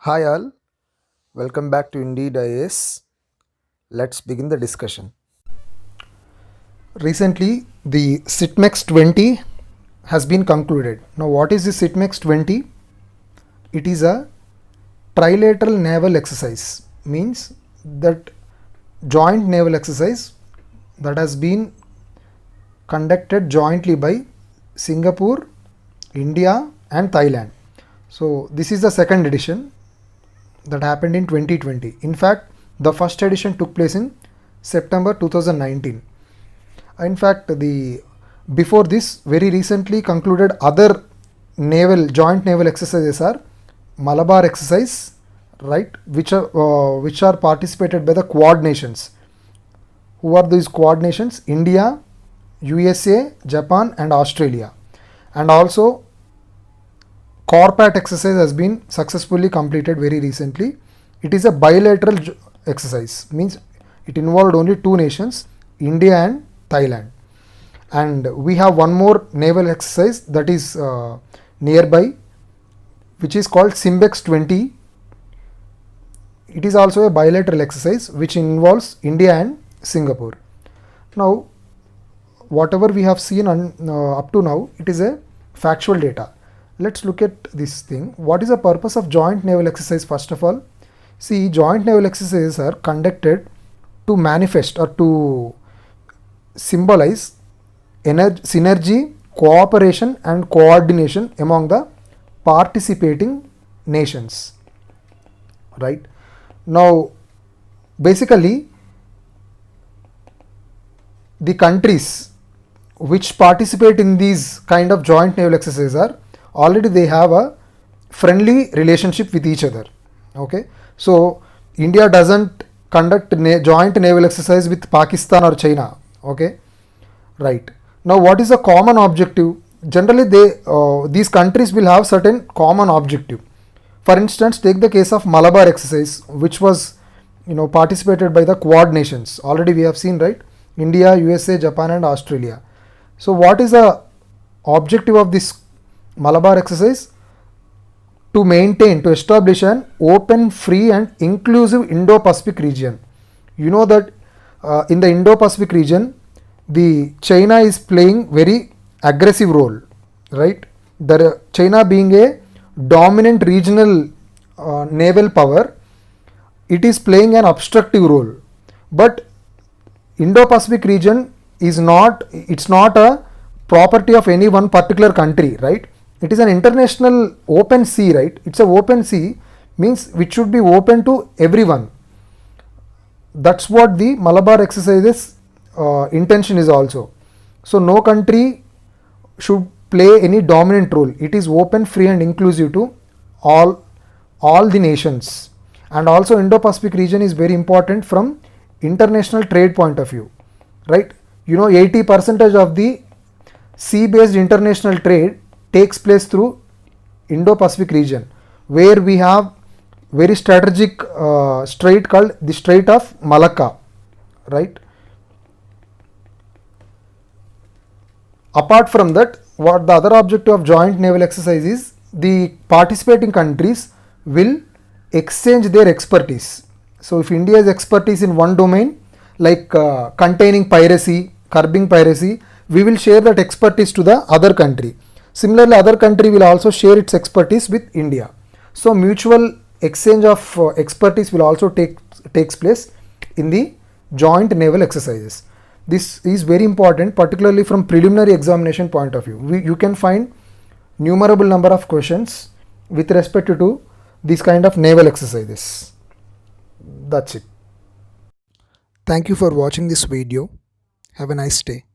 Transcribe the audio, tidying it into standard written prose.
Hi all, welcome back to Indeed IAS. Let's begin the discussion. Recently, the SITMEX 20 has been concluded. Now, what is the SITMEX 20? It is a trilateral naval exercise, means that joint naval exercise that has been conducted jointly by Singapore, India, and Thailand. So, this is the second edition that happened in 2020. In fact, the first edition took place in September 2019. In fact, the before this, very recently concluded other joint naval exercises are Malabar exercise, right, which are participated by the Quad nations. Who are these Quad nations? India, USA, Japan, and Australia. And also Corpat exercise has been successfully completed very recently. It is a bilateral exercise, means it involved only two nations, India and Thailand. And we have one more naval exercise that is nearby, which is called SIMBEX 20. It is also a bilateral exercise which involves India and Singapore. Now, whatever we have seen up to now, it is a factual data. Let's look at this thing. What is the purpose of joint naval exercise? First of all, see, joint naval exercises are conducted to manifest or to symbolize synergy, cooperation and coordination among the participating nations. Right? Now, basically, the countries which participate in these kind of joint naval exercises are already they have a friendly relationship with each other. Okay, so India doesn't conduct joint naval exercise with Pakistan or China. Okay, right. Now, what is a common objective? Generally, these countries will have certain common objective. For instance, take the case of Malabar exercise, which was participated by the Quad nations. Already we have seen, right? India, USA, Japan, and Australia. So, what is the objective of this Malabar exercise? To establish an open, free and inclusive Indo-Pacific region. You know that in the Indo-Pacific region, the China is playing very aggressive role, right? China being a dominant regional naval power, it is playing an obstructive role. But Indo-Pacific region it's not a property of any one particular country, right? It is an international open sea, right? It's an open sea, means which should be open to everyone. That's what the Malabar exercises intention is also. So no country should play any dominant role. It is open, free and inclusive to all the nations. And also Indo-Pacific region is very important from international trade point of view, right? 80% of the sea-based international trade takes place through Indo-Pacific region, where we have very strategic strait called the Strait of Malacca, right? Apart from that, what the other objective of joint naval exercise is, the participating countries will exchange their expertise. So, if India's expertise in one domain, like containing piracy, curbing piracy, we will share that expertise to the other country. Similarly, other country will also share its expertise with India. So, mutual exchange of expertise will also takes place in the joint naval exercises. This is very important, particularly from preliminary examination point of view. You can find numerable number of questions with respect to these kind of naval exercises. That's it. Thank you for watching this video. Have a nice day.